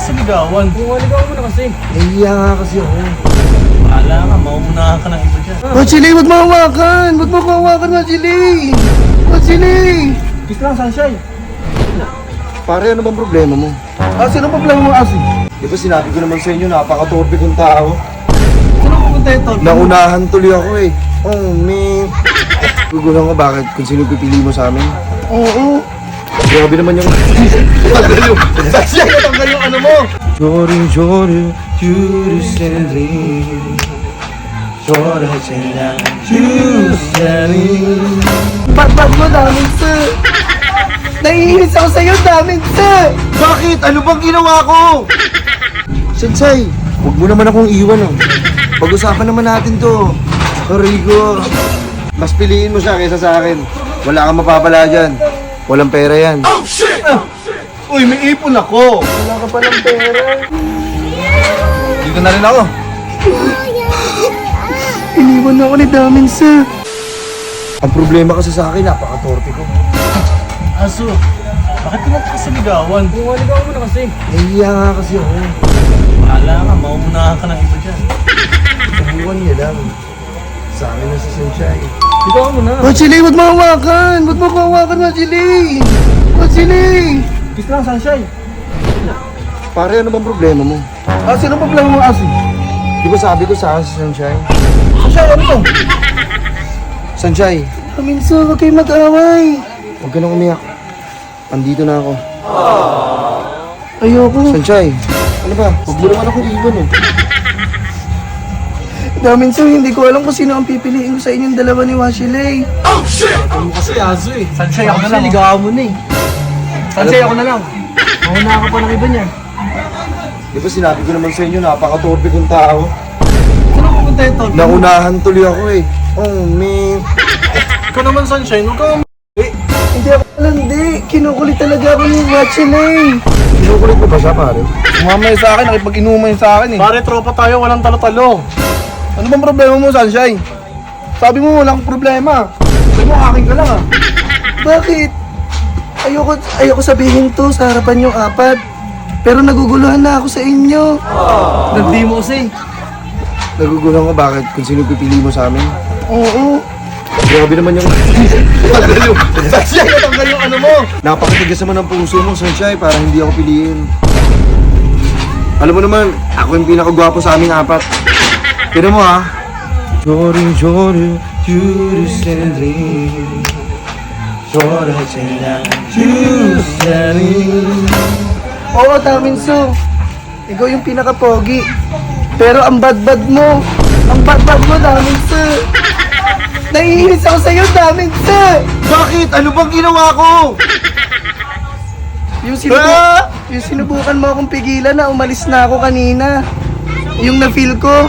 sa ligawan. Ligawan mo na kasi. Nahiya nga kasi ako. Bahala ka, mauunahan ka ng iba dyan. Wachili, wag mo hawakan! Wag mo ko hawakan, Wachili! Wachili! Kiss lang, sunshine. Pare, ano bang problema mo? Sino problema mo, Asi? Di ba sinabi ko naman sa inyo, napaka-torpe kong tao. Sino pupunta ito? Naunahan tuloy ako eh. Oh, man. Gugulan ko bakit kung sino pipili mo sa amin. Oo. Grabe naman yung... Tanggal yung... Sasya, tanggal yung ano mo! Jory, Jory, Judy Sandry. Jory, Judy Ba't mo namin, sir? Naiinis ako sa'yo, daming, sir! Bakit? Ano bang ginawa ko? Sensei, huwag mo naman akong iwan oh. Pag-usapan naman natin to. Rico, mas piliin mo siya kaysa sa akin. Wala kang mapapala dyan. Walang pera yan. Oh shit! Uy, may ipon ako! Wala ka pa ng pera. Dito na rin ako. Iniwan na ako ni Damin, sir. Ang problema kasi sa akin, napaka-torpe ko. Aso, bakit pumunta ka sa ligawan? Ligawan mo na kasi. Nahiya nga kasi ako. Bahala ka, mauunahan ka ng iba dyan. Subukan niya lang. Sa akin na si Sensei. Ligawan mo na. Wachili, wag mo hawakan! Wag mo ko hawakan, Wachili! Wachili! Kiss lang, sunshine. Pare, ano bang problema mo? Sino problema mo, Asi? Di ba sabi ko sa akin si Sensei? Sunshine, ano to? Sensei, Damin, sir, huwag kayo mag-away. huwag ka nang umiyak. Andito na ako. Ayoko. Sensei, ano ba? Huwag mo naman ako iwan eh. Damin, sir, hindi ko alam kung sino ang pipiliin ko sa inyong dalawa ni Washilay. Oh shit! Ano kasi, Aso eh. Sanshay ako na lang. Ligawan mo na eh. Sanshay ako na lang. Mauna ako pa ng iba niya. Di ba sinabi ko naman sa inyo, napaka-torpe kong tao. Sino pupunta ito? Naunahan tuloy ako eh. Oh, man. Ikaw naman, Sunshine, huwag kang Hindi ako malandi. Kinukulit talaga ako ni Washilay. Kinukulit mo ba siya, pare? Sumamay sa akin, nakipag-inuman sa akin eh. Pare, tropa tayo, walang talo-talo. Ano bang problema mo, Sunshine? Sabi mo walang problema. Sabi mo akin ka lang ah. Bakit? Ayoko sabihin to sa harapan yung apat. Pero naguguluhan na ako sa inyo. Nagdi mo kasi. Nagugulan ko bakit kung sino pipili mo sa amin. Oo. Grabe naman yung... Tanggal yung... Sasya, Tanggal yung ano mo. napakatigas naman ng puso mo, Sensei, para hindi ako piliin. Alam mo naman, ako yung pinakagwapo sa aming apat. Pero mo ha? Jory, Jory, Judy Sandry. Jory, Judy Sandry. Oo, Taminso. Ikaw yung pinaka-pogi. Pero ang bad-bad mo. Ang bad-bad mo, Taminso. Naiinis ako sa'yo, Taminso. Bakit? Ano bang ginawa ko? Yung sinubukan mo akong pigilan na umalis na ako kanina. Yung na-feel ko,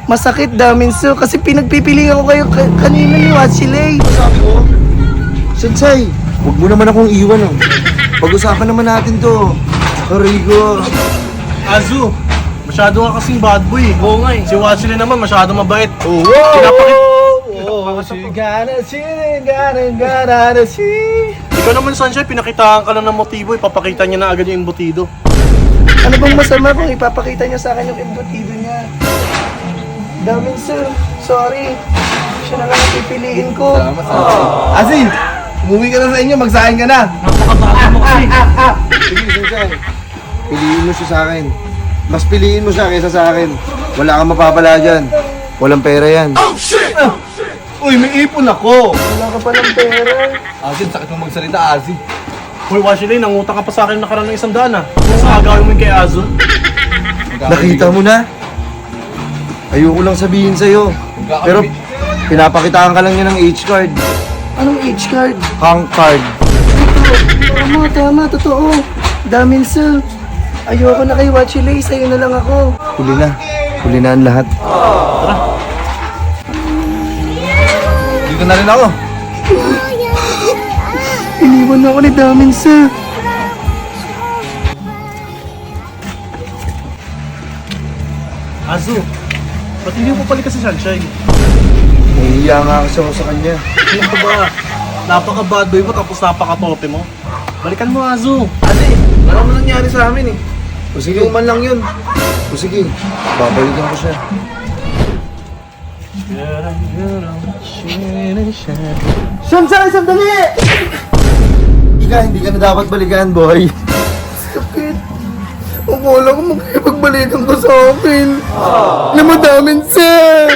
masakit, Daminso. Kasi pinagpipili ako kayo kanina ni Wachilay. Sabi ko, Sensei, huwag mo naman akong iwan oh. Pag-usapan naman natin to. Rico. Azu, masyado ka kasing bad boy. Oo nga eh. Si Washington naman masyado mabait. Oh, Ikaw naman, Sunshine, pinakitaan ka lang ng motibo. Ipapakita niya na agad yung embutido. Ano bang masama kung ipapakita niya sa akin yung embutido niya? Daminso, sorry. Siya na lang ang pipiliin ko. Asin, umuwi ka na sa inyo, magsahin ka na. Napakabata mo kasi. Sige, Sensei. Piliin mo siya sa akin. Mas piliin mo siya kaysa sa akin. Wala kang mapapala dyan. Walang pera yan. Oh shit! Uy, may ipon ako. Wala ka pa ng pera. Asin, sakit mo magsalita, Asin. Uy, Washington, nangutang ka pa sa akin nakaraan ng 100 ah. Sa agawin mo yung kay Azu. Nakita mo na? Ayoko lang sabihin sa'yo. Pero pinapakitaan ka lang niya ng H-card. Anong age card? Hang card. Tama, totoo. Daminso, ayoko na kay Wachilay, sa'yo na lang ako. Huli na. Huli na ang lahat. Dito na rin ako. Iniwan na ako ni Daminso. Azu, ba't hindi mo papalik kasi Sunshine? Nahihiya nga kasi ako sa kanya. Ano ka ba? Napaka-bad boy mo tapos napaka-tope mo. Balikan mo, Azu. Ate, wala mo nangyari sa amin eh. O sige. Man lang yun. O sige, babalikan ko siya. Sunshine, sandali! Ika, hindi ka na dapat balikan, boy. Sakit. Akala ko magkipagbalikan ka sa akin. Na madaming sir!